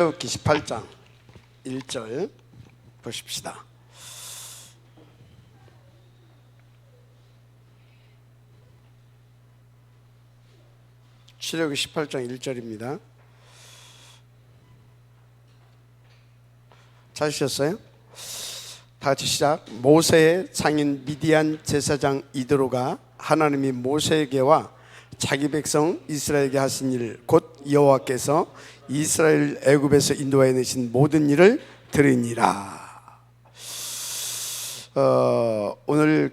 출애굽기 18장 1절 보십시다. 출애굽기 18장 1절입니다. 찾으셨어요? 다 같이 시작. 모세의 상인 미디안 제사장 이드로가 하나님이 모세에게와 자기 백성 이스라엘에게 하신 일 곧 여호와께서 이스라엘 애굽에서 인도하여 내신 모든 일을 들으니라. 오늘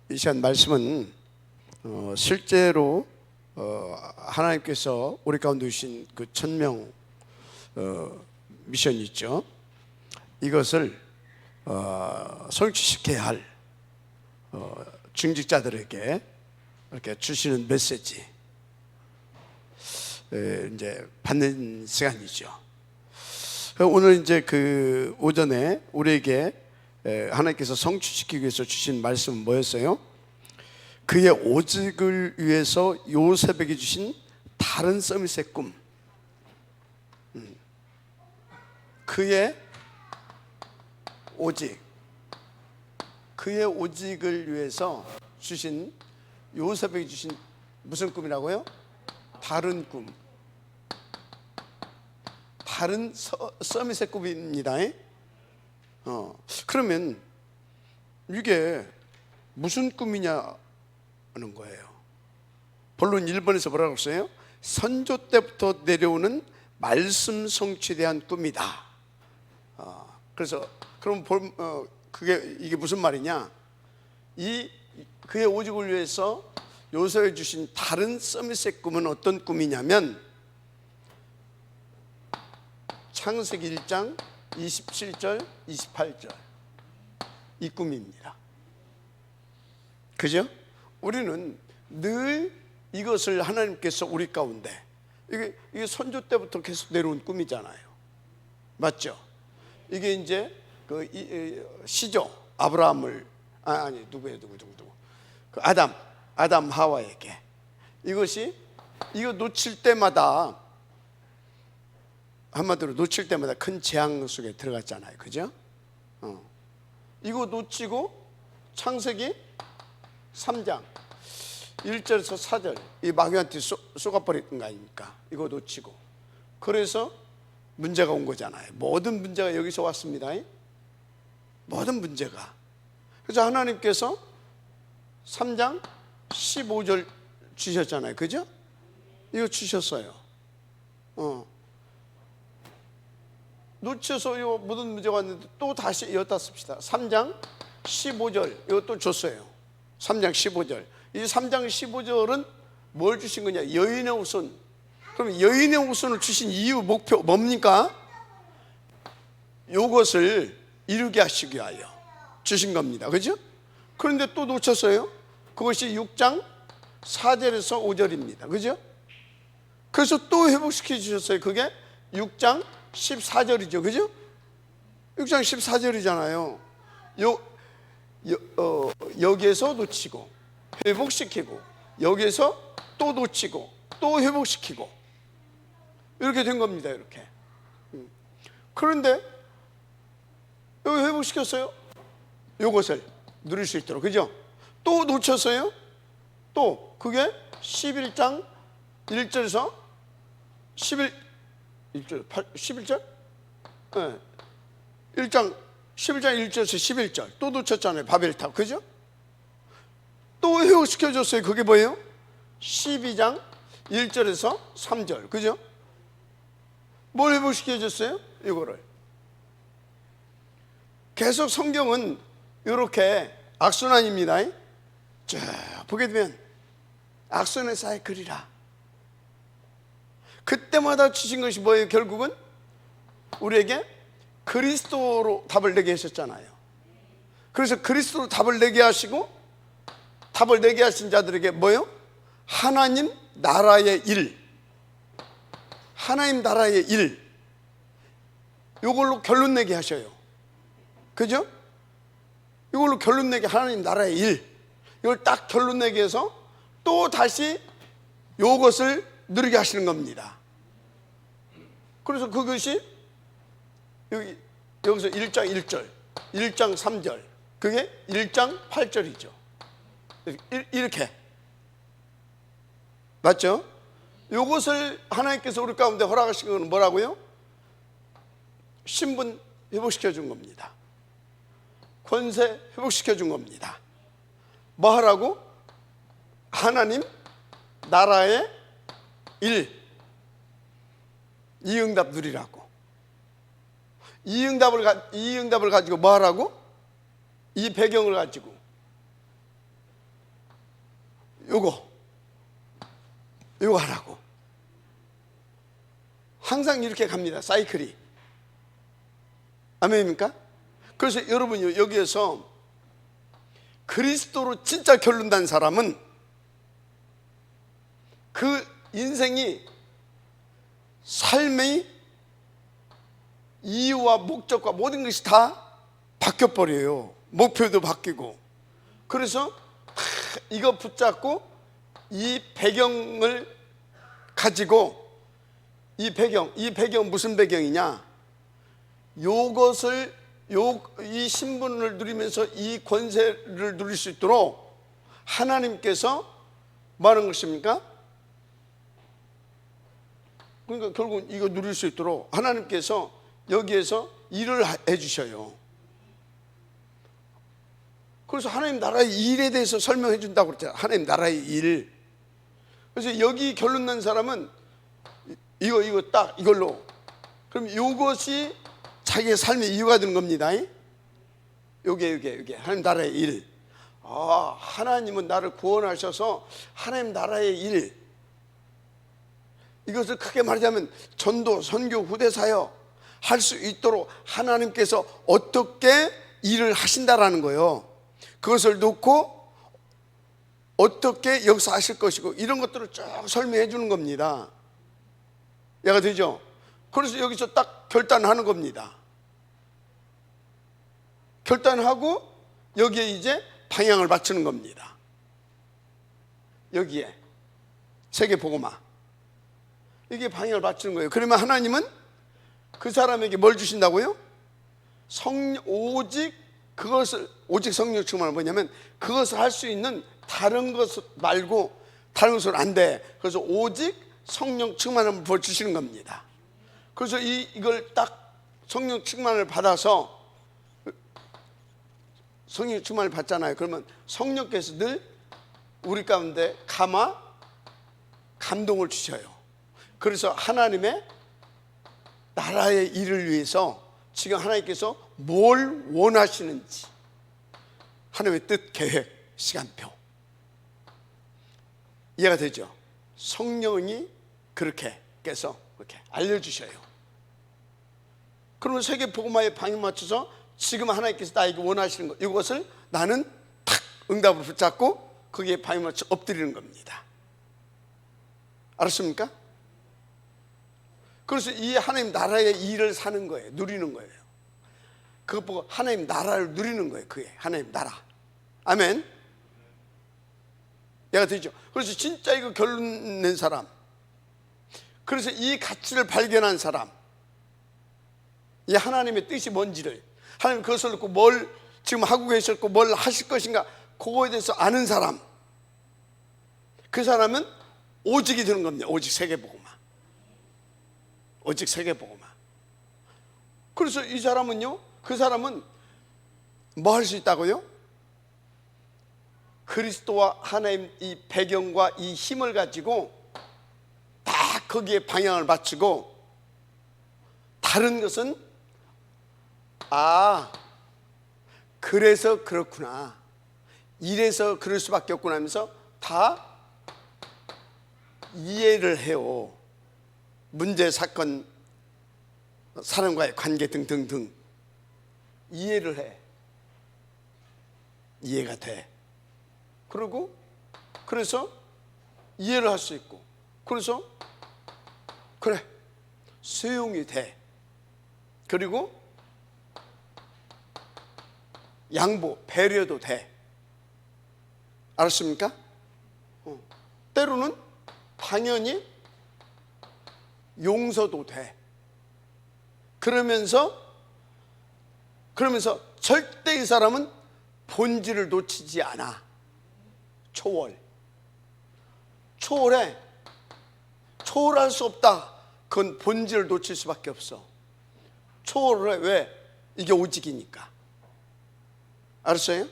이 시간 말씀은 실제로 하나님께서 우리 가운데 주신 그 1000명 미션이 있죠. 이것을 성취시켜야 할 중직자들에게 이렇게 주시는 메시지 이제 받는 시간이죠. 오늘 이제 그 오전에 우리에게 하나님께서 성취시키기 위해서 주신 말씀은 뭐였어요? 그의 오직을 위해서 요셉에게 주신 다른 서밋의 꿈. 그의 오직, 그의 오직을 위해서 주신 요셉에게 주신 무슨 꿈이라고요? 다른 꿈, 다른 서밋의 꿈입니다. 그러면 이게 무슨 꿈이냐는 거예요. 본론 1번에서 뭐라고 했어요? 선조 때부터 내려오는 말씀 성취에 대한 꿈이다. 그래서 그럼 이게 무슨 말이냐? 그의 오직을 위해서 요셉에 주신 다른 서밋의 꿈은 어떤 꿈이냐면 창세기 1장 27절 28절 이 꿈입니다. 그죠? 우리는 늘 이것을 하나님께서 우리 가운데 이게 선조 때부터 계속 내려온 꿈이잖아요. 맞죠? 이게 이제 시조 아브라함을 누구 그 아담 하와에게 이거 놓칠 때마다 한마디로 놓칠 때마다 큰 재앙 속에 들어갔잖아요. 그죠? 이거 놓치고 창세기 3장 1절에서 4절 이 마귀한테 쏘가버린 거 아닙니까? 이거 놓치고 그래서 문제가 온 거잖아요. 모든 문제가 여기서 왔습니다. 모든 문제가. 그래서 하나님께서 3장 15절 주셨잖아요. 그죠? 이거 주셨어요. 놓쳐서 이거 모든 문제가 왔는데 또 다시 여기다 씁시다. 3장 15절 이것도 줬어요. 3장 15절. 이 3장 15절은 뭘 주신 거냐? 여인의 후손. 그럼 여인의 후손을 주신 이유 목표 뭡니까? 이것을 이루게 하시기 위하여 주신 겁니다. 그죠? 그런데 또 놓쳤어요. 그것이 6장 4절에서 5절입니다. 그죠? 그래서 또 회복시켜 주셨어요. 그게 6장 14절이죠. 그죠? 6장 14절이잖아요. 여기에서 놓치고 회복시키고 여기에서 또 놓치고 또 회복시키고 이렇게 된 겁니다. 이렇게. 그런데 여기 회복시켰어요. 이것을 누릴 수 있도록. 그죠? 또 놓쳤어요. 또 그게 11장 1절에서 11절? 네. 11장 1절에서 11절 또 놓쳤잖아요. 바벨탑. 그죠? 또 회복시켜줬어요. 그게 뭐예요? 12장 1절에서 3절. 그죠? 뭘 회복시켜줬어요? 이거를. 계속 성경은 이렇게 악순환입니다. 자, 보게 되면 악순환의 사이클이라. 그때마다 주신 것이 뭐예요? 결국은 우리에게 그리스도로 답을 내게 하셨잖아요. 그래서 그리스도로 답을 내게 하시고 답을 내게 하신 자들에게 뭐예요? 하나님 나라의 일, 하나님 나라의 일, 이걸로 결론 내게 하셔요. 그죠? 이걸로 결론 내게 하나님 나라의 일, 이걸 딱 결론 내게 해서 또 다시 이것을 누리게 하시는 겁니다. 그래서 그것이 여기서 1장 1절, 1장 3절, 그게 1장 8절이죠. 이렇게. 맞죠? 이것을 하나님께서 우리 가운데 허락하신 것은 뭐라고요? 신분 회복시켜 준 겁니다. 권세 회복시켜 준 겁니다. 뭐 하라고? 하나님 나라의 일, 이 응답 누리라고. 이 응답을 가지고 뭐 하라고? 이 배경을 가지고 요거 하라고. 항상 이렇게 갑니다. 사이클이. 아멘입니까? 그래서 여러분요, 여기에서 그리스도로 진짜 결론 난 사람은 그 인생이 삶의 이유와 목적과 모든 것이 다 바뀌어버려요. 목표도 바뀌고. 그래서 이거 붙잡고 이 배경을 가지고, 이 배경 무슨 배경이냐? 요것을 이 신분을 누리면서 이 권세를 누릴 수 있도록 하나님께서 뭐 하는 것입니까? 그러니까 결국 이거 누릴 수 있도록 하나님께서 여기에서 일을 해 주셔요. 그래서 하나님 나라의 일에 대해서 설명해 준다고 그랬잖아요. 하나님 나라의 일. 그래서 여기 결론 난 사람은 이거 딱 이걸로, 그럼 이것이 자기의 삶의 이유가 되는 겁니다. 요게 하나님 나라의 일. 아, 하나님은 나를 구원하셔서 하나님 나라의 일, 이것을 크게 말하자면 전도, 선교, 후대사역 할 수 있도록 하나님께서 어떻게 일을 하신다라는 거예요. 그것을 놓고 어떻게 역사하실 것이고 이런 것들을 쭉 설명해 주는 겁니다. 이해가 되죠? 그래서 여기서 딱 결단하는 겁니다. 결단하고 여기에 이제 방향을 맞추는 겁니다. 여기에 세계복음화, 이게 방향을 맞추는 거예요. 그러면 하나님은 그 사람에게 뭘 주신다고요? 오직 성령 충만은 뭐냐면 그것을 할 수 있는 다른 것 말고 다른 것은 안 돼. 그래서 오직 성령 충만을 주시는 겁니다. 그래서 이걸 딱 성령 충만을 받아서, 성령 충만을 받잖아요. 그러면 성령께서 늘 우리 가운데 감동을 주셔요. 그래서 하나님의 나라의 일을 위해서 지금 하나님께서 뭘 원하시는지, 하나님의 뜻, 계획, 시간표, 이해가 되죠? 성령이 그렇게 알려주셔요. 그러면 세계복음화의 방향 맞춰서 지금 하나님께서 나에게 원하시는 것, 이것을 나는 탁 응답으로 붙잡고 거기에 방향 맞춰 엎드리는 겁니다. 알았습니까? 그래서 이 하나님 나라의 일을 사는 거예요. 누리는 거예요. 그것 보고 하나님 나라를 누리는 거예요. 그게 하나님 나라. 아멘. 얘가 되죠. 그래서 진짜 이거 결론 낸 사람, 그래서 이 가치를 발견한 사람, 이 하나님의 뜻이 뭔지를, 하나님 그것을 놓고 뭘 지금 하고 계셨고 뭘 하실 것인가, 그거에 대해서 아는 사람, 그 사람은 오직이 되는 겁니다. 오직 세계복음화. 오직 세계복음화. 그래서 이 사람은요, 그 사람은 뭐 할 수 있다고요? 그리스도와 하나님 이 배경과 이 힘을 가지고 딱 거기에 방향을 맞추고, 다른 것은 그래서 그렇구나, 이래서 그럴 수밖에 없구나 하면서 다 이해를 해요. 문제, 사건, 사람과의 관계 등등등 이해를 해. 이해가 돼. 그래서 이해를 할 수 있고, 그래서 그래, 수용이 돼. 그리고 양보, 배려도 돼. 알았습니까? 때로는 당연히 용서도 돼. 그러면서 절대 이 사람은 본질을 놓치지 않아. 초월할 수 없다. 그건 본질을 놓칠 수밖에 없어. 초월을 해. 왜? 이게 오직이니까. 알았어요?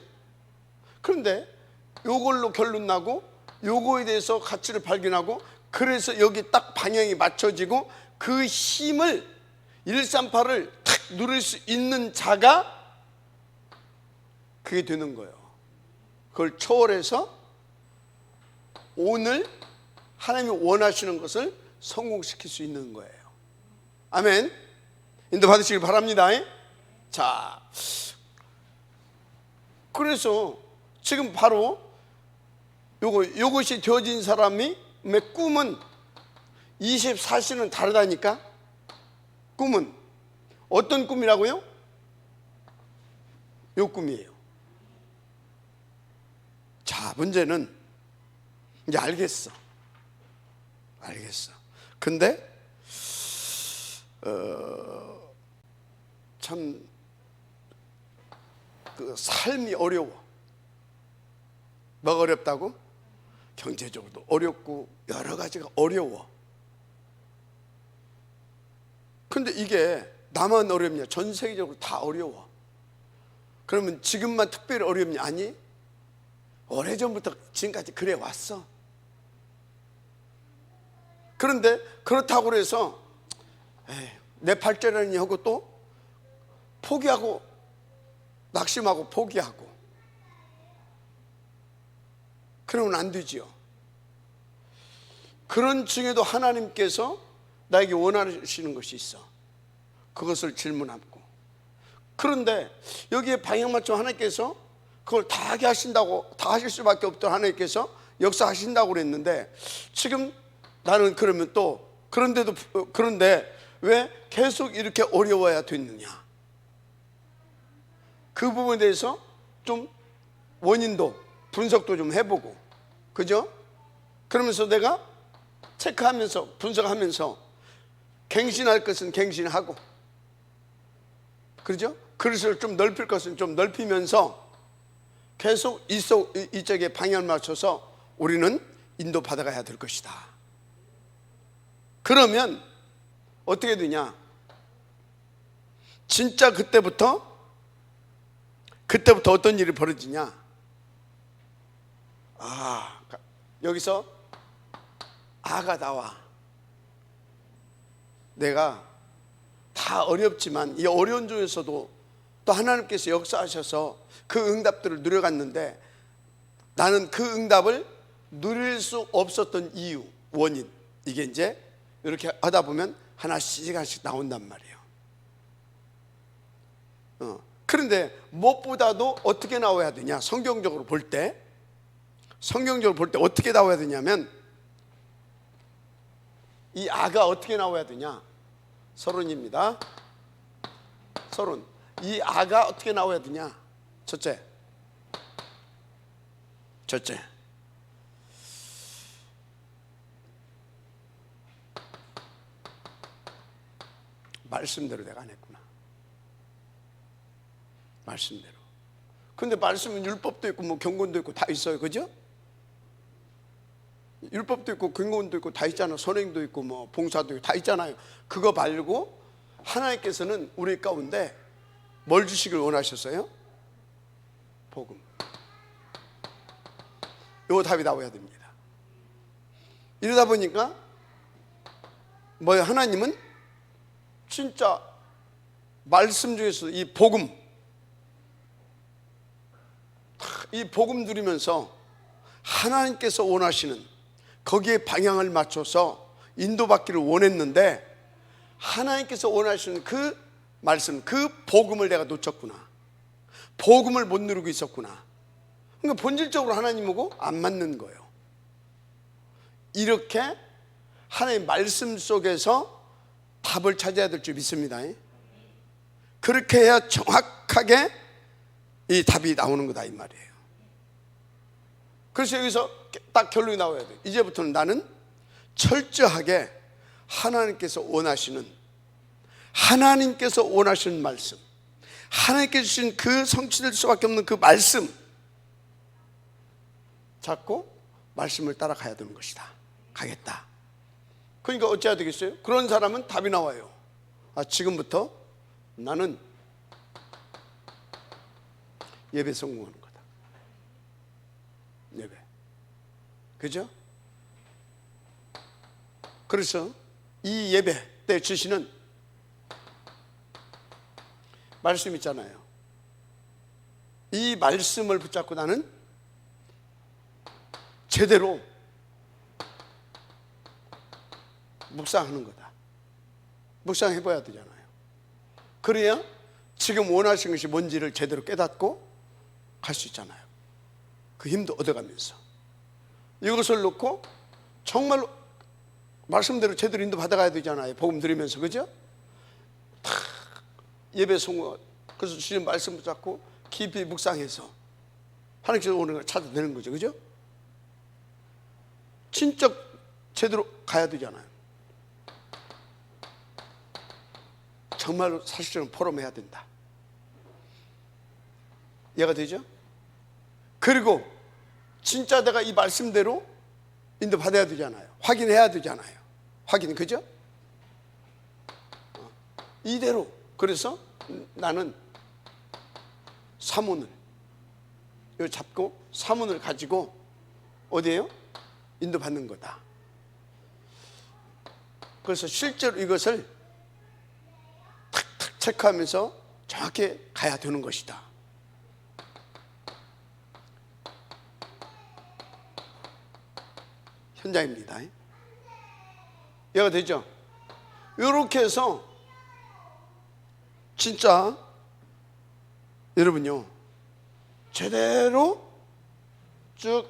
그런데 요걸로 결론 나고 요거에 대해서 가치를 발견하고 그래서 여기 딱 방향이 맞춰지고 그 힘을 138을 탁 누릴 수 있는 자가 그게 되는 거예요. 그걸 초월해서 오늘 하나님이 원하시는 것을 성공시킬 수 있는 거예요. 아멘. 인도 받으시길 바랍니다. 자, 그래서 지금 바로 요것이 되어진 사람의 꿈은 24시는 다르다니까. 꿈은 어떤 꿈이라고요? 요 꿈이에요. 자, 문제는 이제 알겠어. 근데 참 그 삶이 어려워. 뭐가 어렵다고? 경제적으로도 어렵고 여러 가지가 어려워. 근데 이게 나만 어렵냐? 전 세계적으로 다 어려워. 그러면 지금만 특별히 어렵냐? 아니, 오래전부터 지금까지 그래 왔어. 그런데 그렇다고 해서 내 팔자라니 하고 또 포기하고 낙심하고 포기하고 그러면 안 되지요. 그런 중에도 하나님께서 나에게 원하시는 것이 있어. 그것을 질문하고. 그런데 여기에 방향 맞춰 하나님께서 그걸 다 하게 하신다고, 다 하실 수밖에 없던 하나님께서 역사하신다고 그랬는데 지금 나는 그러면 또 그런데 왜 계속 이렇게 어려워야 됐느냐? 그 부분에 대해서 좀 원인도 분석도 좀 해보고, 그죠? 그러면서 내가 체크하면서 분석하면서 갱신할 것은 갱신하고, 그죠? 그릇을 좀 넓힐 것은 좀 넓히면서 계속 이쪽에 방향을 맞춰서 우리는 인도받아가야 될 것이다. 그러면 어떻게 되냐? 진짜 그때부터 어떤 일이 벌어지냐? 여기서 아가 나와. 내가 다 어렵지만 이 어려운 중에서도 또 하나님께서 역사하셔서 그 응답들을 누려갔는데 나는 그 응답을 누릴 수 없었던 이유, 원인, 이게 이제 이렇게 하다 보면 하나씩 나온단 말이에요. 그런데 무엇보다도 어떻게 나와야 되냐? 성경적으로 볼 때 어떻게 나와야 되냐면 이 아가 어떻게 나와야 되냐? 서론입니다. 서론. 이 아가 어떻게 나와야 되냐? 첫째. 말씀대로 내가 안 했구나. 말씀대로. 근데 말씀은 율법도 있고 뭐 경건도 있고 다 있어요. 그죠? 율법도 있고 경건도 있고 다 있잖아요. 선행도 있고 뭐 봉사도 있고 다 있잖아요. 그거 말고 하나님께서는 우리 가운데 뭘 주시길 원하셨어요? 복음. 요 답이 나와야 됩니다. 이러다 보니까 뭐예요? 하나님은 진짜 말씀 중에서 이 복음 누리면서 하나님께서 원하시는 거기에 방향을 맞춰서 인도받기를 원했는데 하나님께서 원하시는 그 말씀, 그 복음을 내가 놓쳤구나. 복음을 못 누리고 있었구나. 그러니까 본질적으로 하나님하고 안 맞는 거예요. 이렇게 하나님의 말씀 속에서 답을 찾아야 될 줄 믿습니다. 그렇게 해야 정확하게 이 답이 나오는 거다 이 말이에요. 그래서 여기서 딱 결론이 나와야 돼. 이제부터는 나는 철저하게 하나님께서 원하시는 하나님께서 원하시는 말씀, 하나님께서 주신 그 성취될 수밖에 없는 그 말씀 잡고 말씀을 따라가야 되는 것이다. 가겠다. 그러니까 어찌해야 되겠어요? 그런 사람은 답이 나와요. 지금부터 나는 예배 성공하는 거다. 예배. 그죠? 그래서 이 예배 때 주시는 말씀 있잖아요. 이 말씀을 붙잡고 나는 제대로 묵상하는 거다. 묵상해봐야 되잖아요. 그래야 지금 원하시는 것이 뭔지를 제대로 깨닫고 갈 수 있잖아요. 그 힘도 얻어가면서 이것을 놓고 정말로 말씀대로 제대로 인도 받아가야 되잖아요. 복음 들으면서. 그죠? 다 예배 성공, 그래서 주신 말씀 붙잡고 깊이 묵상해서 하나님께서 오는 걸 찾아내는 거죠. 그죠? 진짜 제대로 가야 되잖아요. 정말로 사실적으로 포럼해야 된다. 이해가 되죠? 그리고 진짜 내가 이 말씀대로 인도 받아야 되잖아요. 확인해야 되잖아요. 확인, 그죠? 이대로. 그래서 나는 사문을 이거 잡고 사문을 가지고 어디에요? 인도 받는 거다. 그래서 실제로 이것을 탁탁 체크하면서 정확히 가야 되는 것이다. 현장입니다. 이해가 되죠? 이렇게 해서 진짜 여러분요 제대로 쭉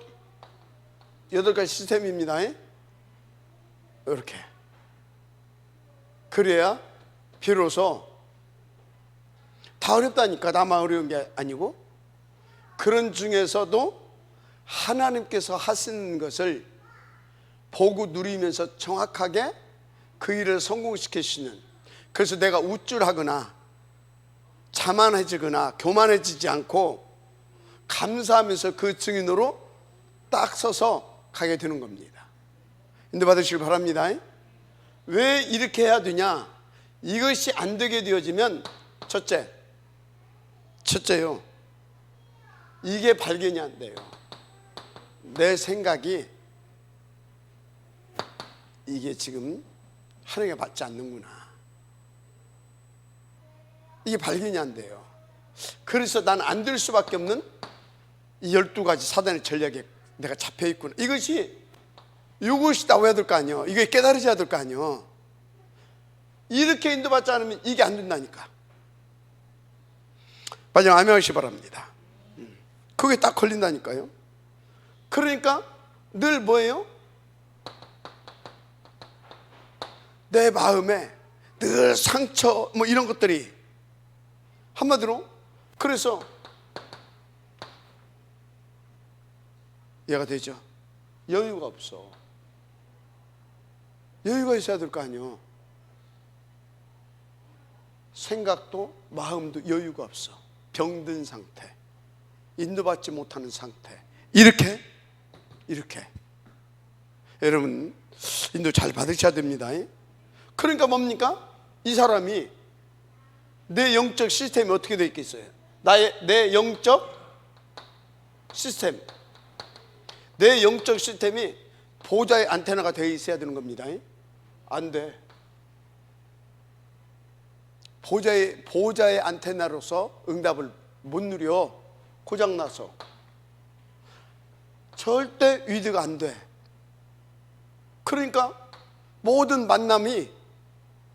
8가지 시스템입니다. 이렇게. 그래야 비로소 다 어렵다니까 나만 어려운 게 아니고 그런 중에서도 하나님께서 하시는 것을 보고 누리면서 정확하게 그 일을 성공시키시는, 그래서 내가 우쭐하거나 자만해지거나 교만해지지 않고 감사하면서 그 증인으로 딱 서서 가게 되는 겁니다. 인도받으시길 바랍니다. 왜 이렇게 해야 되냐? 이것이 안 되게 되어지면 첫째요, 이게 발견이 안 돼요. 내 생각이 이게 지금 하나님께 받지 않는구나. 이게 발견이 안 돼요. 그래서 난 안 될 수밖에 없는 이 12가지 사단의 전략에 내가 잡혀 있구나. 이것이 나와야 될 거 아니에요. 이게 깨달으셔야 될 거 아니에요. 이렇게 인도받지 않으면 이게 안 된다니까. 마지막 아멘하시기 바랍니다. 그게 딱 걸린다니까요. 그러니까 늘 뭐예요? 내 마음에 늘 상처 뭐 이런 것들이 한마디로, 그래서 이해가 되죠? 여유가 없어. 여유가 있어야 될 거 아니에요. 생각도 마음도 여유가 없어. 병든 상태, 인도받지 못하는 상태. 이렇게 여러분 인도 잘 받으셔야 됩니다. 그러니까 뭡니까? 이 사람이 내 영적 시스템이 어떻게 되어 있겠어요? 내 영적 시스템, 내 영적 시스템이 보좌의 안테나가 되어 있어야 되는 겁니다. 안 돼. 보좌의 안테나로서 응답을 못 누려. 고장나서 절대 위드가 안 돼. 그러니까 모든 만남이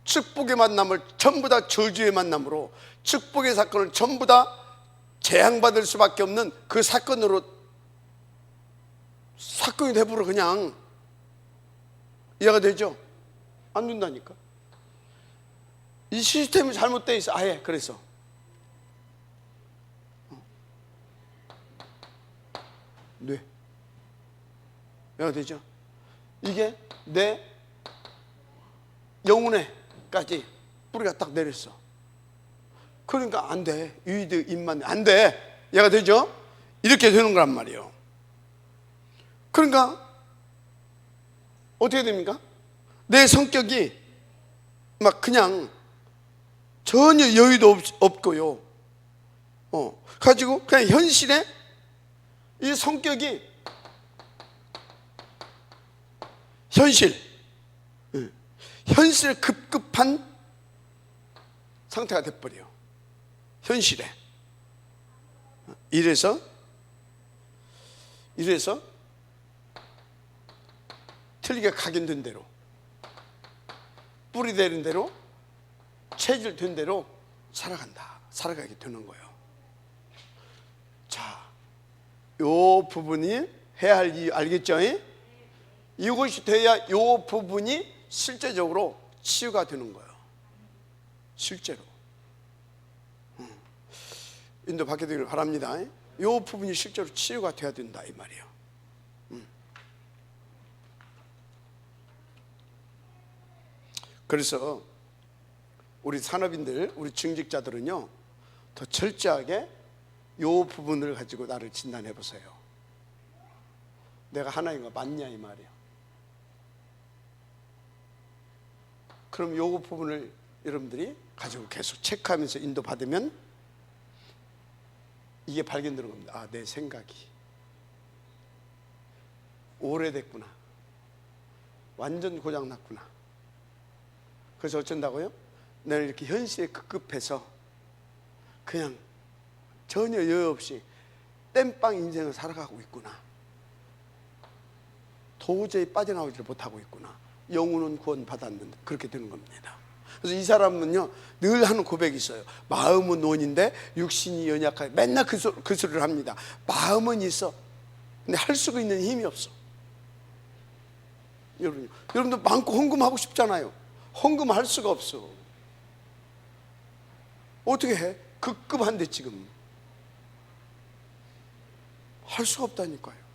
축복의 만남을 전부 다 저주의 만남으로, 축복의 사건을 전부 다 재앙받을 수밖에 없는 그 사건으로 사건이 돼버려. 그냥 이해가 되죠? 안 된다니까. 이 시스템이 잘못되어 있어. 아예. 그래서 뇌 이해가 되죠? 이게 내 영혼에까지 뿌리가 딱 내렸어. 그러니까 안 돼. 유이드 입만 안 돼. 얘가 되죠? 이렇게 되는 거란 말이에요. 그러니까 어떻게 됩니까? 내 성격이 막 그냥 전혀 여유도 없고요. 가지고 그냥 현실에 이 성격이 현실에 급급한 상태가 돼버려요. 현실에. 이래서 틀리게 각인된 대로, 뿌리 되는 대로, 체질 된 대로 살아가게 되는 거예요. 자, 요 부분이 해야 할 이유 알겠죠? 이것이 돼야 요 부분이 실제적으로 치유가 되는 거예요. 실제로. 인도받게 되기를 바랍니다. 요 부분이 실제로 치유가 돼야 된다 이 말이에요. 그래서 우리 산업인들, 우리 중직자들은요, 더 철저하게 요 부분을 가지고 나를 진단해 보세요. 내가 하나인가 맞냐 이 말이에요. 그럼 요 부분을 여러분들이 가지고 계속 체크하면서 인도받으면 이게 발견되는 겁니다. 아, 내 생각이 오래됐구나. 완전 고장났구나. 그래서 어쩐다고요? 나는 이렇게 현실에 급급해서 그냥 전혀 여유 없이 땜빵 인생을 살아가고 있구나. 도저히 빠져나오지를 못하고 있구나. 영혼은 구원 받았는데 그렇게 되는 겁니다. 그래서 이 사람은요 늘 하는 고백이 있어요. 마음은 논인데 육신이 연약하게. 맨날 그 소리를 합니다. 마음은 있어. 근데 할 수가 있는 힘이 없어. 여러분도 많고 헌금하고 싶잖아요. 헌금할 수가 없어. 어떻게 해? 급급한데 지금 할 수가 없다니까요.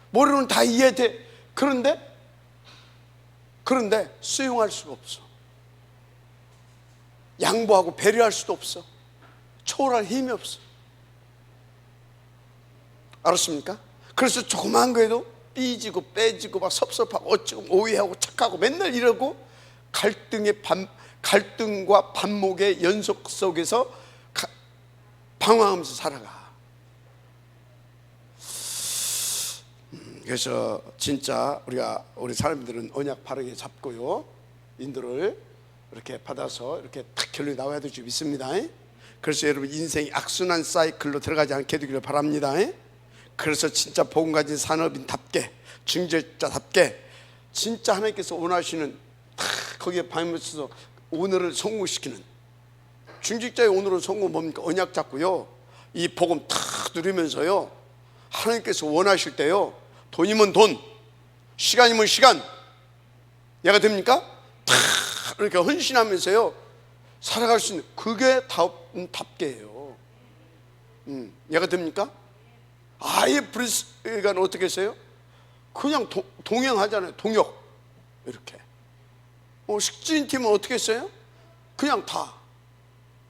머리로는 다 이해돼. 그런데 수용할 수가 없어. 양보하고 배려할 수도 없어. 초월할 힘이 없어. 알았습니까? 그래서 조그만 거에도 삐지고 빼지고 막 섭섭하고 어찌고 오해하고 착하고 맨날 이러고 갈등과 반목의 연속 속에서 방황하면서 살아가. 그래서 진짜 우리 사람들은 언약 바르게 잡고요, 인도를 이렇게 받아서 이렇게 딱 결론이 나와야 될 줄 믿습니다. 그래서 여러분 인생이 악순환 사이클로 들어가지 않게 되기를 바랍니다. 그래서 진짜 복음 가진 산업인답게, 중직자답게 진짜 하나님께서 원하시는 거기에 방면에서 오늘을 성공시키는 중직자의 오늘은 성공 뭡니까? 언약 잡고요, 이 복음 탁 누리면서요, 하나님께서 원하실 때요, 돈이면 돈, 시간이면 시간, 얘가 됩니까? 탁 이렇게 헌신하면서요 살아갈 수 있는, 그게 답게예요. 얘가 됩니까? 아예 브리스가 어떻게 했어요? 그냥 동행하잖아요. 동역 이렇게. 식진팀은 어떻게 했어요? 그냥 다.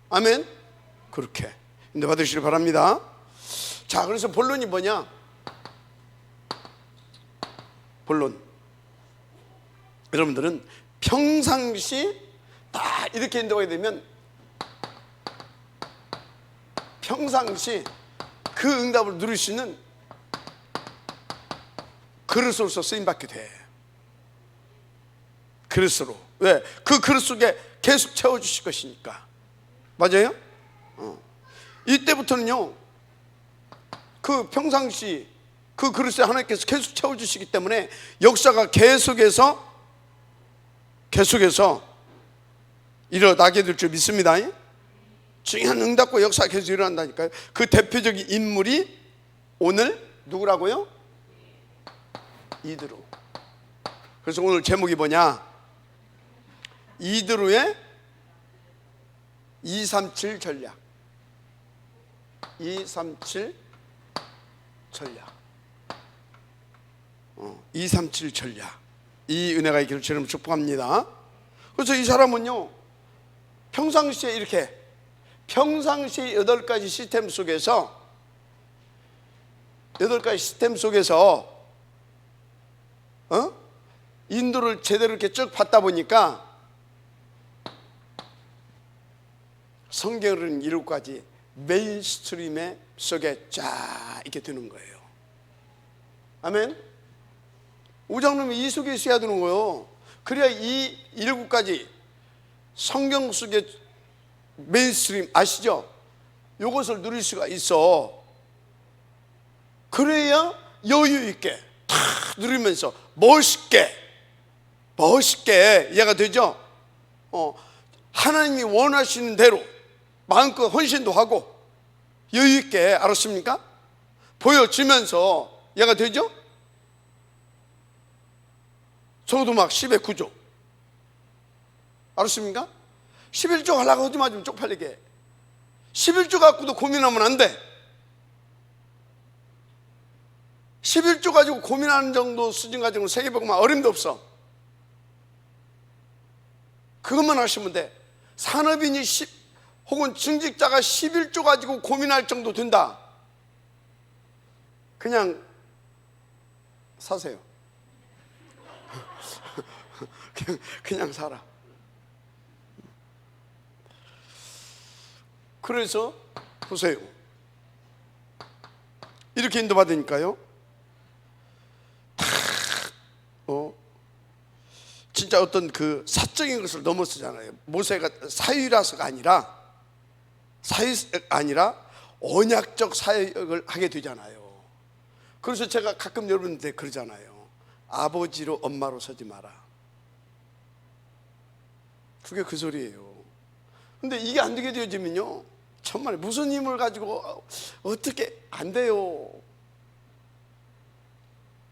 아멘. 그렇게 인도 받으시길 바랍니다. 자, 그래서 본론이 뭐냐? 본론. 여러분들은 평상시 다 이렇게 인도하게 되면 평상시 그 응답을 누릴 수 있는 그릇으로서 쓰임받게 돼. 그릇으로. 왜? 그 그릇 속에 계속 채워주실 것이니까. 맞아요? 이때부터는요, 그 평상시 그 그릇에 하나님께서 계속 채워주시기 때문에 역사가 계속해서 일어나게 될 줄 믿습니다. 중요한 응답과 역사가 계속 일어난다니까요. 그 대표적인 인물이 오늘 누구라고요? 이드로. 그래서 오늘 제목이 뭐냐? 이드로의 237 전략. 237 전략. 237 전략. 이 은혜가 있기를 주님 축복합니다. 그래서 이 사람은요, 평상시에 이렇게, 평상시 8가지 시스템 속에서, 8가지 시스템 속에서 인도를 제대로 이렇게 쭉 받다 보니까 성경은 7가지 메인스트림의 속에 쫙 이렇게 드는 거예요. 아멘. 우장님이 이 속에 있어야 되는 거예요. 그래야 이 7가지 성경 속의 메인스트림 아시죠? 이것을 누릴 수가 있어. 그래야 여유 있게 다 누리면서 멋있게 이해가 되죠? 하나님이 원하시는 대로 마음껏 헌신도 하고 여유 있게, 알았습니까? 보여지면서 이해가 되죠? 저도 막 10의 9조, 알았습니까? 11조 하려고 하지 마, 좀 쪽팔리게. 11조 갖고도 고민하면 안 돼. 11조 가지고 고민하는 정도 수준 가지고 세계복음만 어림도 없어. 그것만 하시면 돼. 산업인이 혹은 증직자가 11조 가지고 고민할 정도 된다. 그냥 사세요. 그냥 살아. 그래서 보세요. 이렇게 인도받으니까요, 진짜 어떤 그 사적인 것을 넘어서잖아요. 모세가 사유라서가 아니라 언약적 사역을 하게 되잖아요. 그래서 제가 가끔 여러분한테 그러잖아요. 아버지로 엄마로 서지 마라. 그게 그 소리예요. 근데 이게 안 되게 되어지면요, 정말 무슨 힘을 가지고 어떻게 안 돼요.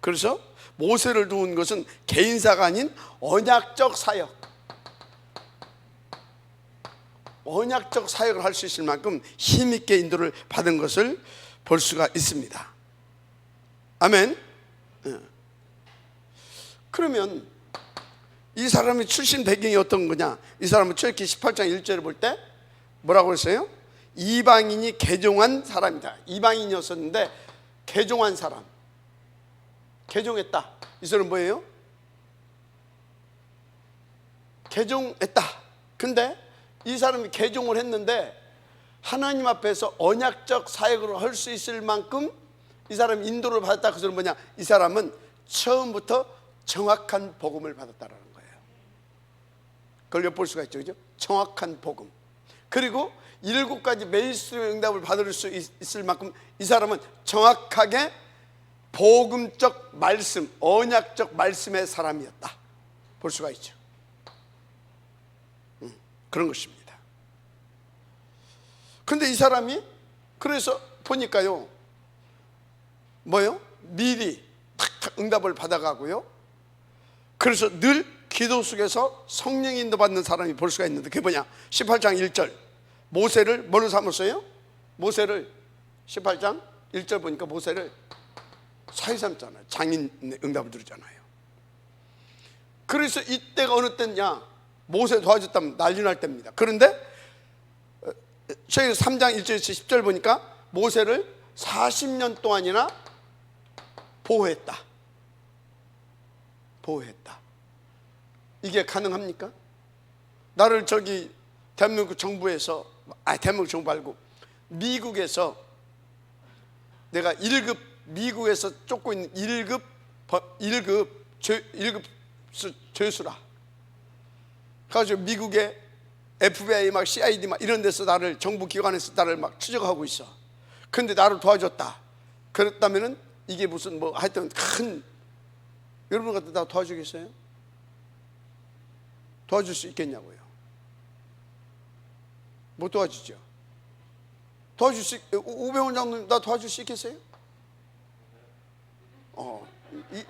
그래서 모세를 두은 것은 개인사가 아닌 언약적 사역, 언약적 사역을 할 수 있을 만큼 힘있게 인도를 받은 것을 볼 수가 있습니다. 아멘. 그러면 이 사람의 출신 배경이 어떤 거냐? 이 사람은 출애굽기 18장 1절을 볼 때 뭐라고 했어요? 이방인이 개종한 사람이다. 이방인이었었는데 개종한 사람, 개종했다. 이 사람은 뭐예요? 개종했다. 근데 이 사람이 개종을 했는데 하나님 앞에서 언약적 사역을 할 수 있을 만큼 이 사람이 인도를 받았다. 그 소리는 뭐냐? 이 사람은 처음부터 정확한 복음을 받았다라는 거예요. 그걸 엿볼 수가 있죠, 그죠? 정확한 복음. 그리고 7가지 메인스트림 응답을 받을 수 있을 만큼 이 사람은 정확하게 복음적 말씀, 언약적 말씀의 사람이었다 볼 수가 있죠. 그런 것입니다. 그런데 이 사람이 그래서 보니까요, 뭐요? 미리 탁탁 응답을 받아가고요, 그래서 늘 기도 속에서 성령 인도 받는 사람이 볼 수가 있는데, 그게 뭐냐? 18장 1절 모세를 뭘로 삼았어요? 모세를 18장 1절 보니까 모세를 사위 삼잖아요. 장인 응답을 들었잖아요. 그래서 이때가 어느 때냐? 모세 도와줬다면 난리 날 때입니다. 그런데 최근 3장 1절에서 10절 보니까 모세를 40년 동안이나 보호했다. 이게 가능합니까? 나를 저기 대한민국 정부에서, 대한민국 정부 말고 미국에서 내가 1급, 미국에서 쫓고 있는 1급 죄수라. 그래가지고 미국의 FBI 막 CID 막 이런 데서 나를, 정부 기관에서 나를 막 추적하고 있어. 근데 나를 도와줬다. 그렇다면은 이게 무슨 뭐 하여튼 큰, 여러분 같은 다 도와주겠어요? 도와줄 수 있겠냐고요? 못 도와주죠. 도와줄 수, 우병훈 장로님 나 도와줄 수 있겠어요?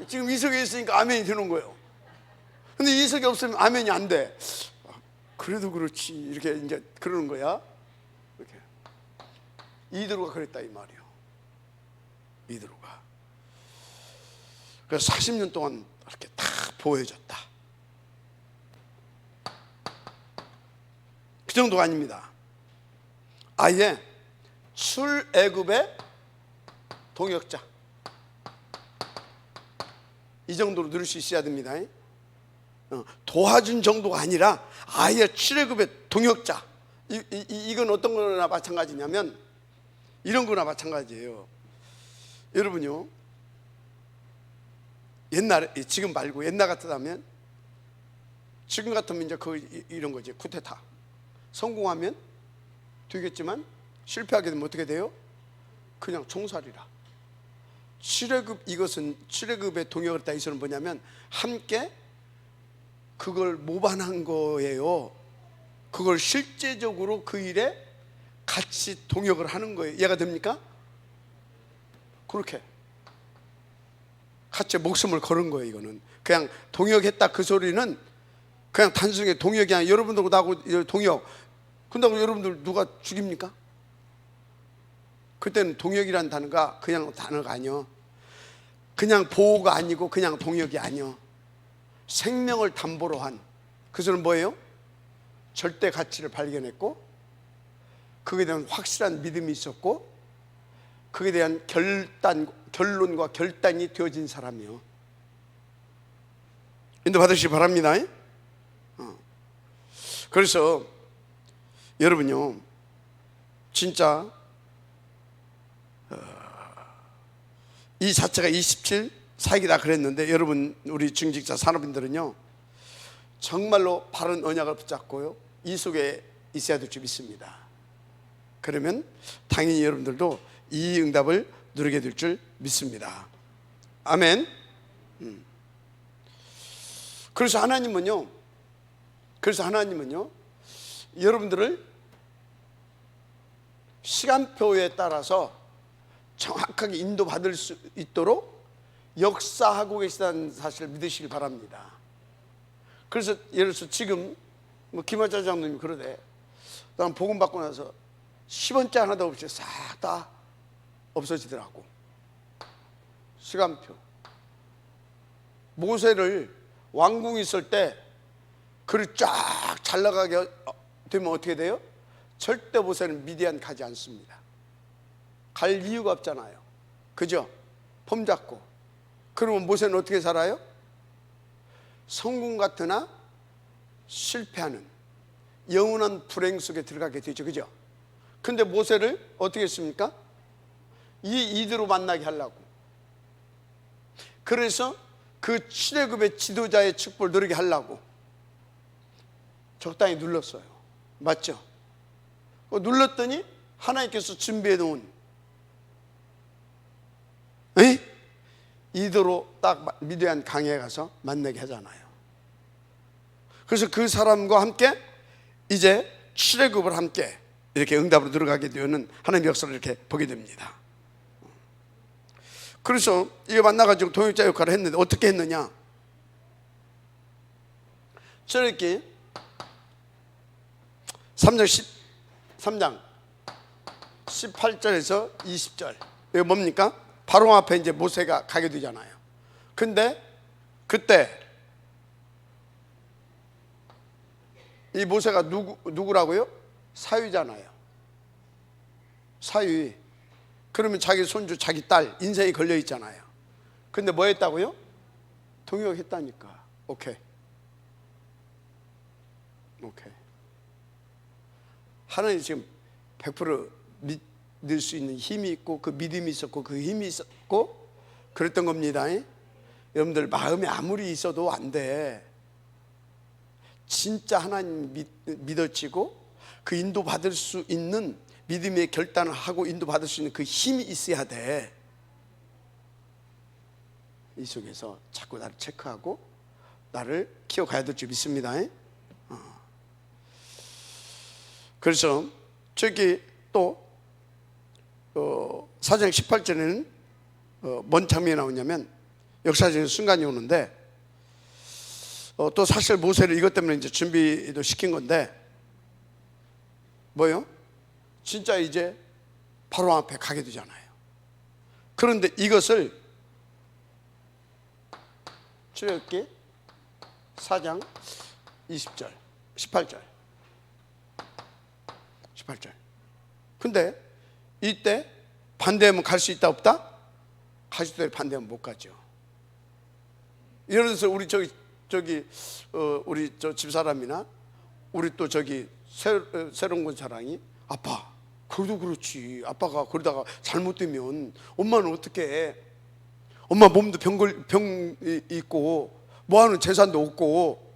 지금 이석에 있으니까 아멘이 되는 거예요. 근데 이석이 없으면 아멘이 안 돼. 그래도 그렇지, 이렇게 이제 그러는 거야. 이렇게 이드로가 그랬다 이 말이요. 이드로가. 그래서 40년 동안 이렇게 다 보호해줬다. 그 정도가 아닙니다. 아예 출애굽의 동역자, 이 정도로 누릴 수 있어야 됩니다. 도와준 정도가 아니라 아예 출애굽의 동역자. 이건 어떤 거나 마찬가지냐면 이런 거나 마찬가지예요. 여러분요, 옛날에, 지금 말고 옛날 같았다면, 지금 같으면 이제 이런 거지. 쿠데타 성공하면 되겠지만 실패하게 되면 어떻게 돼요? 그냥 총살이라. 출애굽, 이것은 출애굽의 동역을 했다. 이것은 뭐냐면 함께 그걸 모반한 거예요. 그걸 실제적으로 그 일에 같이 동역을 하는 거예요. 이해가 됩니까? 그렇게 같이 목숨을 걸은 거예요. 이거는 그냥 동역했다 그 소리는 그냥 단순히 동역이 아니라, 여러분들하고 나하고 동역, 근데 여러분들 누가 죽입니까? 그때는 동역이라는 단어가 그냥 단어가 아니요, 그냥 보호가 아니고 그냥 동역이 아니요, 생명을 담보로 한, 그것은 뭐예요? 절대 가치를 발견했고 그에 대한 확실한 믿음이 있었고 그에 대한 결론과 결단이 되어진 사람이요. 인도받으시기 바랍니다. 그래서 여러분요, 진짜 이 자체가 27 사역이다 그랬는데, 여러분 우리 중직자 산업인들은요 정말로 바른 언약을 붙잡고요 이 속에 있어야 될 줄 믿습니다. 그러면 당연히 여러분들도 이 응답을 누리게 될 줄 믿습니다. 아멘. 그래서 하나님은요 여러분들을 시간표에 따라서 정확하게 인도받을 수 있도록 역사하고 계시다는 사실을 믿으시길 바랍니다. 그래서 예를 들어서 지금 김하자 장로님이 그러대, 난 복음 받고 나서 10원짜리 하나도 없이 싹 다 없어지더라고. 시간표. 모세를 왕궁에 있을 때 그를 쫙 잘 나가게 되면 어떻게 돼요? 절대 모세는 미디안 가지 않습니다. 갈 이유가 없잖아요. 그죠? 폼 잡고. 그러면 모세는 어떻게 살아요? 성공 같으나 실패하는 영원한 불행 속에 들어가게 되죠. 그죠? 근데 모세를 어떻게 했습니까? 이 이대로 만나게 하려고. 그래서 그 출애굽의 지도자의 축복을 누리게 하려고 적당히 눌렀어요. 맞죠? 눌렀더니 하나님께서 준비해 놓은 이대로 딱 미디안 강에 가서 만나게 하잖아요. 그래서 그 사람과 함께 이제 출애굽을 함께 이렇게 응답으로 들어가게 되는 하나님의 역사를 이렇게 보게 됩니다. 그래서 이거 만나가지고 동역자 역할을 했는데 어떻게 했느냐? 저렇게 3장 18절에서 20절, 이거 뭡니까? 바로 앞에 이제 모세가 가게 되잖아요. 근데 그때 이 모세가 누구라고요? 사위잖아요. 사위. 그러면 자기 손주, 자기 딸 인생이 걸려 있잖아요. 근데 뭐 했다고요? 동역했다니까. 오케이. 하나님 지금 100% 믿을 수 있는 힘이 있고 그 믿음이 있었고 그 힘이 있었고 그랬던 겁니다. 여러분들 마음에 아무리 있어도 안 돼. 진짜 하나님 믿어지고 그 인도받을 수 있는 믿음의 결단을 하고 인도받을 수 있는 그 힘이 있어야 돼. 이 속에서 자꾸 나를 체크하고 나를 키워가야 될 줄 믿습니다. 그래서 저기 또 4장 18절에는 뭔 장면이 나오냐면 역사적인 순간이 오는데, 또 사실 모세를 이것 때문에 이제 준비도 시킨 건데 뭐요? 진짜 이제 바로 앞에 가게 되잖아요. 그런데 이것을 출애굽기 4장 20절 18절 18절. 근데 이때 반대하면 갈 수 있다 없다? 가시도에 반대하면 못 가죠. 예를 들어서 우리 우리 저 집사람이나 우리 또 새로운 건 사랑이 아빠 그래도 그렇지 아빠가 그러다가 잘못되면 엄마는 어떻게 해? 엄마 몸도 병 있고 뭐하는 재산도 없고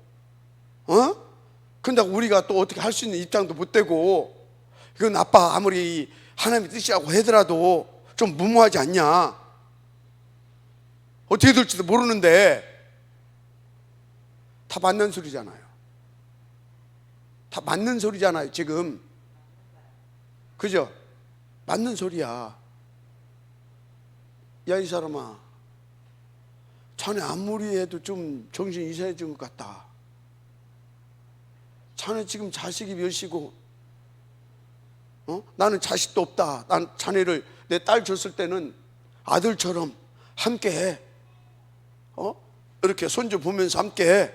근데 우리가 또 어떻게 할 수 있는 입장도 못 되고 이건 아빠 아무리 하나님의 뜻이라고 하더라도 좀 무모하지 않냐? 어떻게 될지도 모르는데 다 맞는 소리잖아요. 다 맞는 소리잖아요 지금. 그죠? 맞는 소리야. 야 이 사람아, 자네 아무리 해도 좀 정신이 이상해진 것 같다. 자네 지금 자식이 몇이고 나는 자식도 없다. 난 자네를 내 딸 줬을 때는 아들처럼 함께해. 이렇게 손주 보면서 함께해.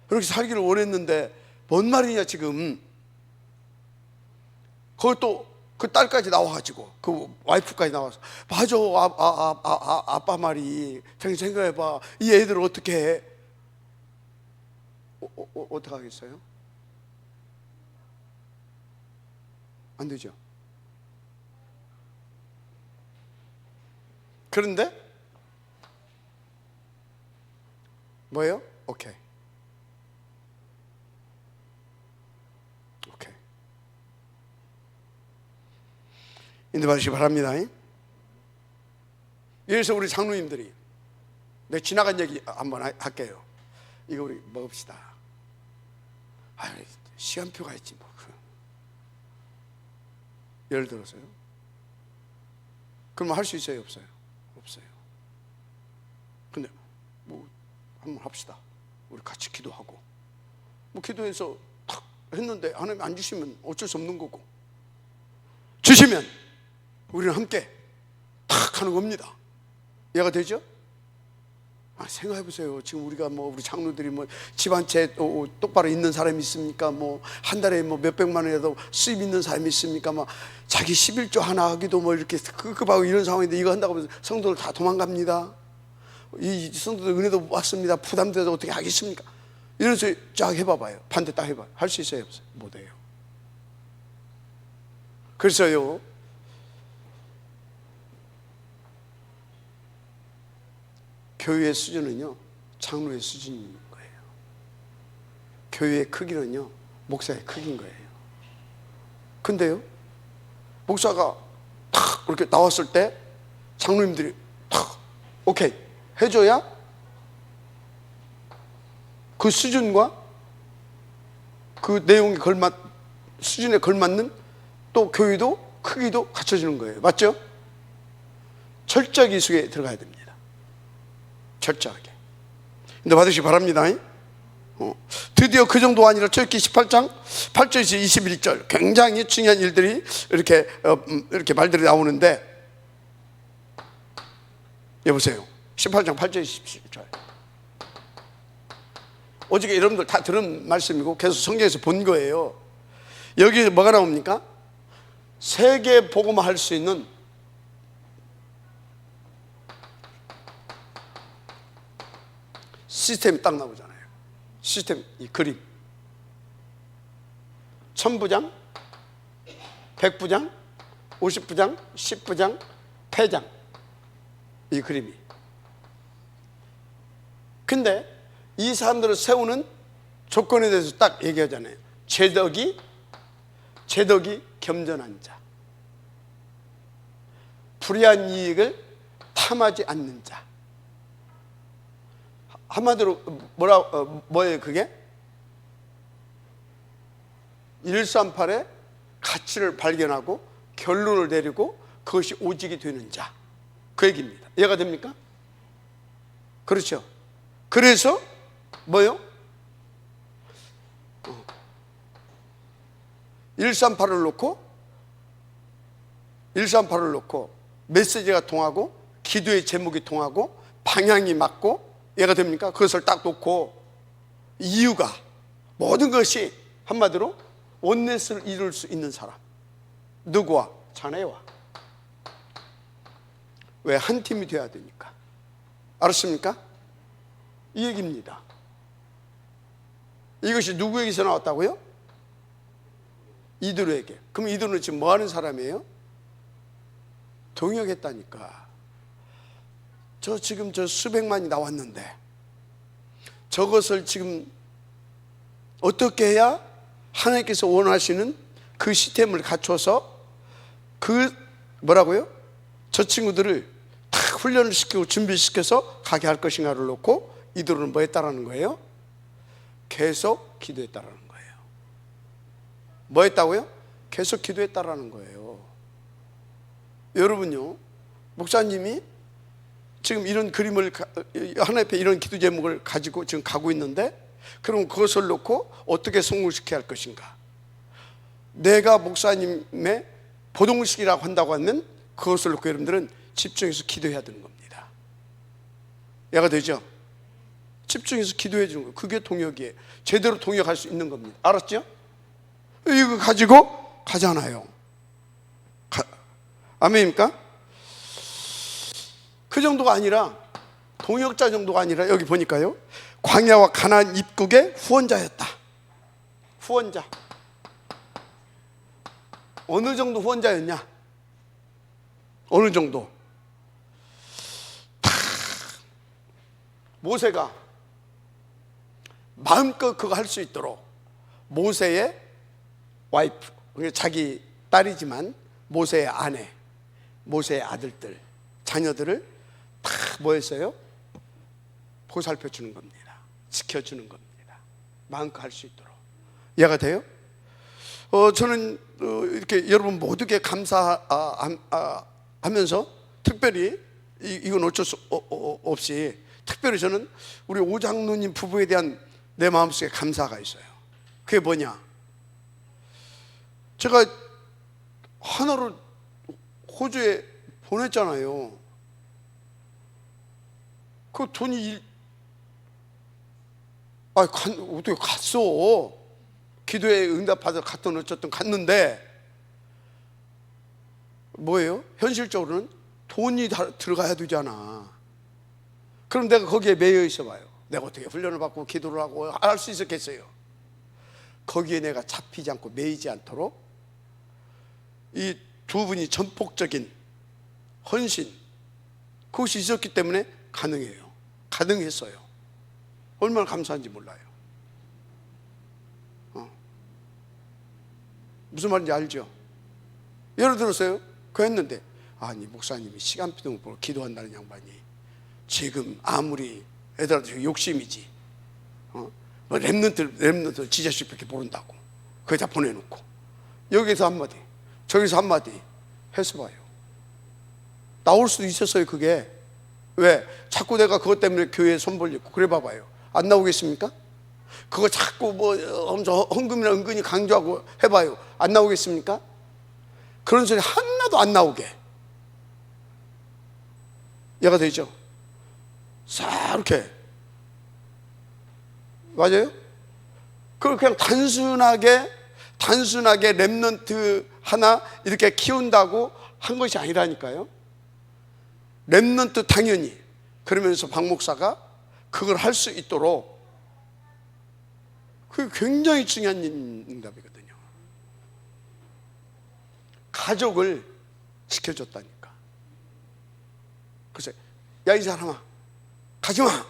그렇게 살기를 원했는데 뭔 말이냐 지금. 그것도 그 딸까지 나와가지고 그 와이프까지 나와서 맞아 아빠 말이 당신 생각해봐 이 애들을 어떻게 해? 어떻게 하겠어요? 안 되죠. 그런데 뭐예요? 오케이. 인도받으시기 바랍니다. 여기서 우리 장로님들이 내가 지나간 얘기 한번 할게요. 이거 우리 먹읍시다. 시간표가 있지 뭐. 예를 들어서요. 그러면 할 수 있어요? 없어요? 없어요. 근데 뭐 한번 합시다. 우리 같이 기도하고 뭐 기도해서 탁 했는데 하나님 안 주시면 어쩔 수 없는 거고 주시면 우리는 함께 탁 하는 겁니다. 이해가 되죠? 생각해 보세요. 지금 우리가 우리 장로들이 집 한 채 똑바로 있는 사람이 있습니까? 한 달에 몇백만 원이라도 수입 있는 사람이 있습니까? 자기 11조 하나 하기도 이렇게 급급하고 이런 상황인데 이거 한다고 하면서 성도들 다 도망갑니다. 이 성도들 은혜도 못 받습니다. 부담돼서 어떻게 하겠습니까? 이러면서 쫙 해봐봐요. 반대 딱 해봐요. 할 수 있어요? 없어요? 못해요. 그래서요, 교회의 수준은요 장로의 수준인 거예요. 교회의 크기는요 목사의 크기인 거예요. 근데요 목사가 탁 이렇게 나왔을 때 장로님들이 탁 오케이 해줘야 그 수준과 그 내용에 수준에 걸맞는 또 교회도 크기도 갖춰지는 거예요. 맞죠? 철저하게 이 속에 들어가야 됩니다. 철저하게. 근데 받으시기 바랍니다. 드디어 그 정도가 아니라 출애굽기 18장 8절에서 21절 굉장히 중요한 일들이 이렇게 말들이 나오는데 여보세요. 18장 8절 21절 어저께 여러분들 다 들은 말씀이고 계속 성경에서 본 거예요. 여기 뭐가 나옵니까? 세계 복음화 할 수 있는 시스템이 딱 나오잖아요. 시스템, 이 그림 1000부장, 100부장, 50부장, 10부장, 패장 이 그림이. 근데 이 사람들을 세우는 조건에 대해서 딱 얘기하잖아요. 제덕이 겸손한 자, 불의한 이익을 탐하지 않는 자. 한마디로 뭐예요 그게? 138의 가치를 발견하고 결론을 내리고 그것이 오직이 되는 자, 그 얘기입니다. 이해가 됩니까? 그렇죠. 그래서 뭐요? 138을 놓고 메시지가 통하고 기도의 제목이 통하고 방향이 맞고, 이해가 됩니까? 그것을 딱 놓고 이유가 모든 것이 한마디로 원넷을 이룰 수 있는 사람. 누구와? 자네와. 왜? 한 팀이 돼야 되니까. 알았습니까? 이 얘기입니다. 이것이 누구에게서 나왔다고요? 이드로에게. 그럼 이드로는 지금 뭐 하는 사람이에요? 동역했다니까. 지금 수백만이 나왔는데 저것을 지금 어떻게 해야 하나님께서 원하시는 그 시스템을 갖춰서 뭐라고요? 저 친구들을 다 훈련을 시키고 준비시켜서 가게 할 것인가를 놓고 이들은 뭐 했다라는 거예요? 계속 기도했다라는 거예요. 뭐 했다고요? 계속 기도했다라는 거예요. 여러분요, 목사님이 지금 이런 그림을 하나님 앞에 이런 기도 제목을 가지고 지금 가고 있는데, 그럼 그것을 놓고 어떻게 성공시켜야 할 것인가? 내가 목사님의 보동식이라고 한다고 하면 그것을 놓고 여러분들은 집중해서 기도해야 되는 겁니다. 이해가 되죠? 집중해서 기도해 주는 거예요. 그게 동역이에요. 제대로 동역할 수 있는 겁니다. 알았죠? 이거 가지고 가잖아요. 아멘입니까? 그 정도가 아니라, 동역자 정도가 아니라 여기 보니까요, 광야와 가나안 입국의 후원자였다. 후원자. 어느 정도 후원자였냐? 어느 정도? 모세가 마음껏 그거 할 수 있도록 모세의 와이프, 자기 딸이지만 모세의 아내, 모세의 아들들, 자녀들을 다 뭐 했어요? 보살펴 주는 겁니다. 지켜주는 겁니다. 마음껏 할 수 있도록. 이해가 돼요? 저는 이렇게 여러분 모두에게 감사하면서 특별히 이건 어쩔 수 없이 특별히 저는 우리 오장로님 부부에 대한 내 마음속에 감사가 있어요. 그게 뭐냐? 제가 하나를 호주에 보냈잖아요. 그 돈이 어떻게 갔어? 기도에 응답받아 갔던 어쨌든 갔는데 뭐예요? 현실적으로는 돈이 들어가야 되잖아. 그럼 내가 거기에 매여 있어 봐요. 내가 어떻게 훈련을 받고 기도를 하고 할 수 있었겠어요? 거기에 내가 잡히지 않고 매이지 않도록 이 두 분이 전폭적인 헌신, 그것이 있었기 때문에 가능했어요. 얼마나 감사한지 몰라요. 무슨 말인지 알죠? 예를 들었어요. 그 했는데, 아니 목사님이 시간표도 못 보고 기도한다는 양반이 지금 아무리 애들한테 욕심이지, 뭐 랩런트 지자식밖에 모른다고 거기다 보내놓고 여기서 한마디 저기서 한마디 해서 봐요. 나올 수도 있었어요. 그게 왜? 자꾸 내가 그것 때문에 교회에 손 벌리고 그래 봐봐요. 안 나오겠습니까? 그거 자꾸 뭐 엄청 헌금이나 은근히 강조하고 해봐요. 안 나오겠습니까? 그런 소리 하나도 안 나오게. 이해가 되죠? 싹 이렇게. 맞아요? 그걸 그냥 단순하게 랩런트 하나 이렇게 키운다고 한 것이 아니라니까요. 랩런트 당연히. 그러면서 박 목사가 그걸 할 수 있도록, 그게 굉장히 중요한 응답이거든요. 가족을 지켜줬다니까. 그래서 야, 이 사람아 가지마.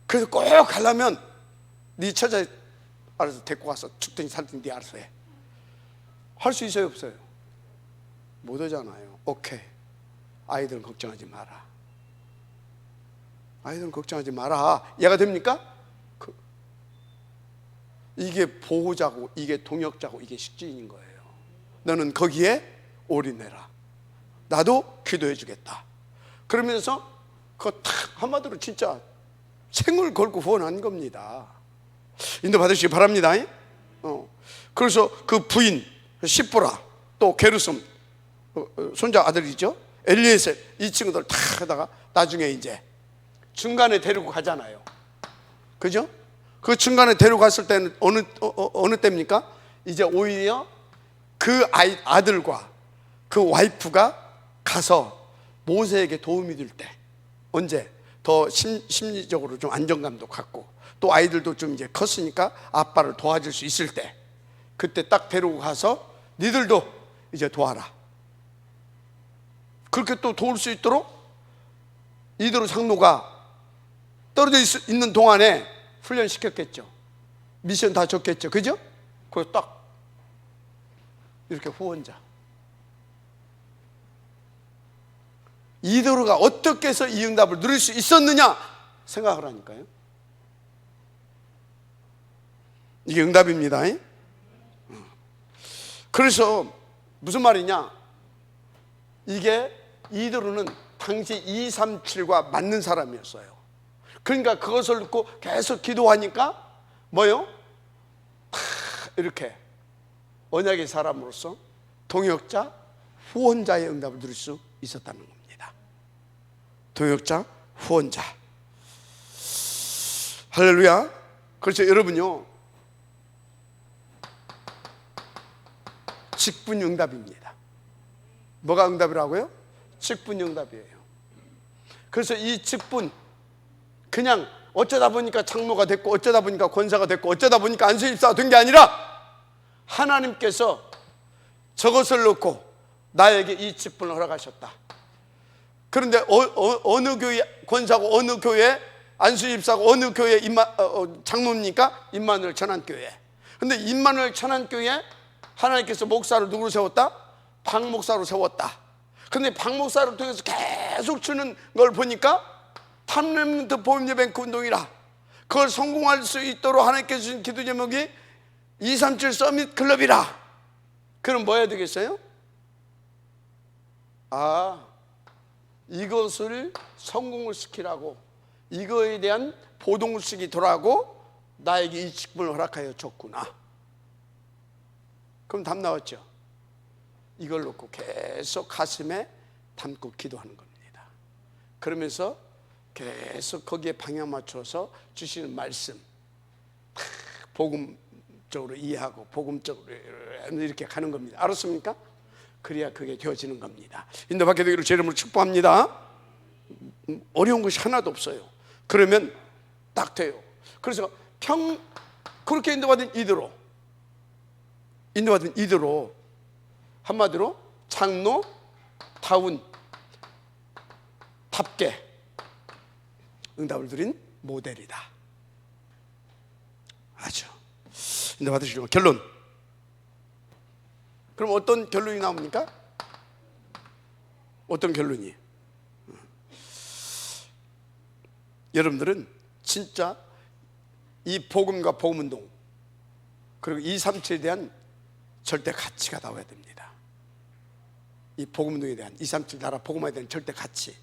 그래서 꼭 가려면 네 처자 알아서 데리고 가서 죽든지 살든지 네 알아서 해. 할 수 있어요, 없어요? 못 하잖아요. 오케이, 아이들은 걱정하지 마라. 아이들은 걱정하지 마라. 이해가 됩니까? 이게 보호자고 이게 동역자고 이게 식주인인 거예요. 너는 거기에 올인해라. 나도 기도해 주겠다. 그러면서 그거 탁 한마디로 진짜 생을 걸고 후원한 겁니다. 인도 받으시기 바랍니다. 그래서 그 부인 시보라, 또 게르솜 손자 아들이죠, 엘리에셀, 이 친구들 다 하다가 나중에 이제 중간에 데리고 가잖아요. 그죠? 그 중간에 데리고 갔을 때는 어느 때입니까? 이제 오히려 그 아들과 그 와이프가 가서 모세에게 도움이 될 때, 언제 더 심리적으로 좀 안정감도 갖고 또 아이들도 좀 이제 컸으니까 아빠를 도와줄 수 있을 때, 그때 딱 데리고 가서 니들도 이제 도와라. 그렇게 또 도울 수 있도록 이대로 장로가 떨어져 있는 동안에 훈련시켰겠죠. 미션 다 줬겠죠. 그죠? 그래서 딱 이렇게 후원자. 이도르가 어떻게 해서 이 응답을 누릴 수 있었느냐 생각을 하니까요. 이게 응답입니다. 그래서 무슨 말이냐, 이게 이도르는 당시 237과 맞는 사람이었어요. 그러니까 그것을 듣고 계속 기도하니까 뭐요? 이렇게 언약의 사람으로서 동역자, 후원자의 응답을 누릴 수 있었다는 겁니다. 동역자, 후원자. 할렐루야. 그렇죠. 여러분요, 직분 응답입니다. 뭐가 응답이라고요? 직분 응답이에요. 그래서 이 직분, 그냥 어쩌다 보니까 장로가 됐고 어쩌다 보니까 권사가 됐고 어쩌다 보니까 안수집사가 된 게 아니라 하나님께서 저것을 놓고 나에게 이 직분을 허락하셨다. 그런데 어느 교회 권사고 어느 교회 안수집사고 어느 교회 장로입니까? 임마누엘 천안교회. 그런데 임마누엘 천안교회 하나님께서 목사를 누구로 세웠다? 박 목사로 세웠다. 그런데 박 목사를 통해서 계속 주는 걸 보니까 탐렘트 보험예뱅크 운동이라, 그걸 성공할 수 있도록 하나님께서 주신 기도 제목이 237 서밋 클럽이라. 그럼 뭐 해야 되겠어요? 이것을 성공을 시키라고, 이거에 대한 보동식이 돌아가고 나에게 이 직분을 허락하여 줬구나. 그럼 답 나왔죠. 이걸 놓고 계속 가슴에 담고 기도하는 겁니다. 그러면서 계속 거기에 방향 맞춰서 주시는 말씀 복음적으로 이해하고 복음적으로 이렇게 가는 겁니다. 알았습니까? 그래야 그게 되어지는 겁니다. 인도받게 되기를 제 이름으로 축복합니다. 어려운 것이 하나도 없어요. 그러면 딱 돼요. 그래서 그렇게 인도받은 이대로 한마디로 장로다운 답게 응답을 드린 모델이다. 아주 인도받으시고 결론. 그럼 어떤 결론이 나옵니까? 어떤 결론이? 여러분들은 진짜 이 복음과 복음운동 그리고 237에 대한 절대 가치가 나와야 됩니다. 이 복음운동에 대한 237 나라 복음화에 대한 절대 가치,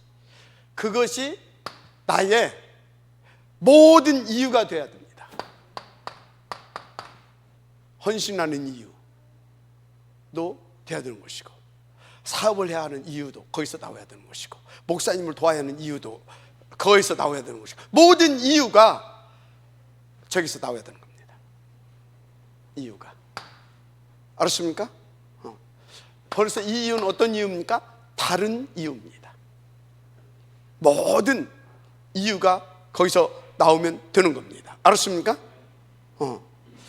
그것이 나의 모든 이유가 되어야 됩니다. 헌신하는 이유도 되어야 되는 것이고, 사업을 해야 하는 이유도 거기서 나와야 되는 것이고, 목사님을 도와야 하는 이유도 거기서 나와야 되는 것이고, 모든 이유가 저기서 나와야 되는 겁니다. 이유가. 알았습니까? 벌써 이 이유는 어떤 이유입니까? 다른 이유입니다. 모든 이유가 거기서 나오면 되는 겁니다. 알았습니까?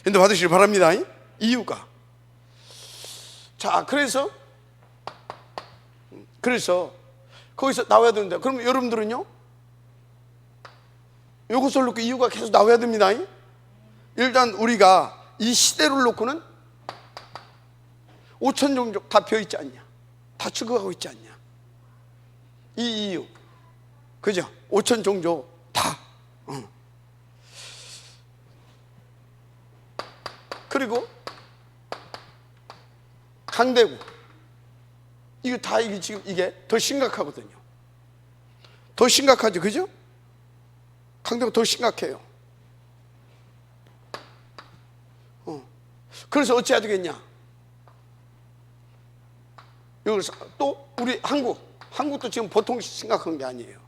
인도 받으시길 바랍니다. 이유가. 자, 그래서 거기서 나와야 되는데, 그럼 여러분들은요, 이것을 놓고 이유가 계속 나와야 됩니다. 일단 우리가 이 시대를 놓고는 5천 종족 다 비어있지 않냐, 다 죽어가고 있지 않냐, 이 이유, 그죠? 5천 종족 다. 그리고 강대국, 이게 다 이게 지금 이게 더 심각하거든요. 더 심각하죠, 그죠? 강대국 더 심각해요. 그래서 어찌해야 되겠냐? 여기서 또 우리 한국도 지금 보통 심각한 게 아니에요.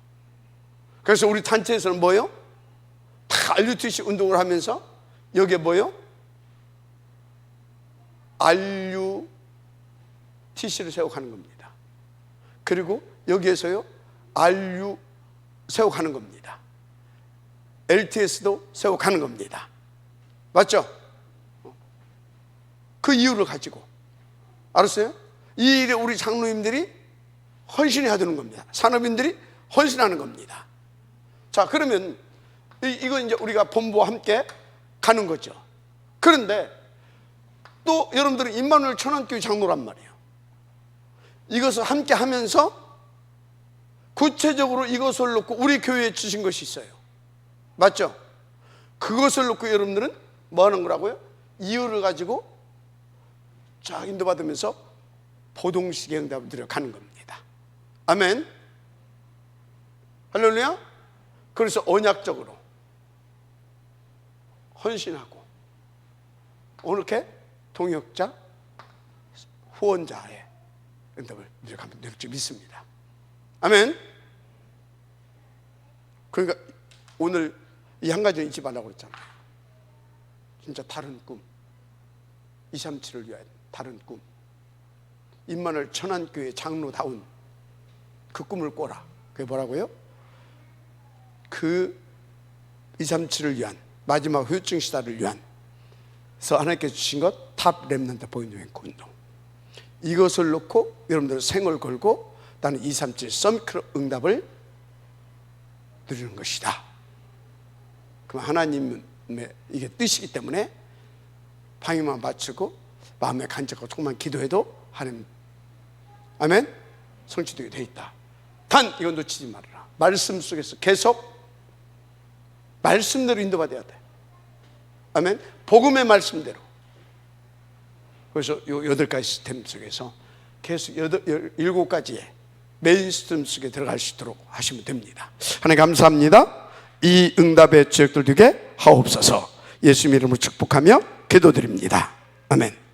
그래서 우리 단체에서는 뭐요? 다 RUTC 운동을 하면서 여기에 뭐요? RUTC를 세워가는 겁니다. 그리고 여기에서요 RU 세워가는 겁니다. LTS도 세워가는 겁니다. 맞죠? 그 이유를 가지고 알았어요? 이 일에 우리 장로님들이 헌신해야 되는 겁니다. 산업인들이 헌신하는 겁니다. 자, 그러면 이거 이제 우리가 본부와 함께 가는 거죠. 그런데 또 여러분들은 임마누엘 천안교회 장로란 말이에요. 이것을 함께 하면서 구체적으로 이것을 놓고 우리 교회에 주신 것이 있어요. 맞죠? 그것을 놓고 여러분들은 뭐 하는 거라고요? 이유를 가지고 쫙 인도받으면서 보동식의 응답을 드려 가는 겁니다. 아멘. 할렐루야. 그래서 언약적으로 헌신하고 이렇게 동역자, 후원자의 응답을 누려가면 될 줄 믿습니다. 아멘. 그러니까 오늘 이 한 가지 잊지 말라고 그랬잖아요. 진짜 다른 꿈, 237을 위한 다른 꿈, 임마누엘 천안교회 장로다운 그 꿈을 꿔라. 그게 뭐라고요? 그 237을 위한 마지막 후유증 시대를 위한 그래서 하나님께서 주신 것 탑 렘넌트 보이는 운동, 이것을 놓고 여러분들 생을 걸고 나는 237 서밋 응답을 누리는 것이다. 그럼 하나님의 이게 뜻이기 때문에 방향만 맞추고 마음에 간절하고 조금만 기도해도 하나님, 아멘, 성취되게 돼 있다. 단 이건 놓치지 말아라. 말씀 속에서 계속 말씀대로 인도받아야 돼. 아멘. 복음의 말씀대로. 그래서 요 8가지 시스템 속에서 계속 7가지의 메인 시스템 속에 들어갈 수 있도록 하시면 됩니다. 하나님 감사합니다. 이 응답의 지역들 되게 하옵소서. 예수님 이름으로 축복하며 기도드립니다. 아멘.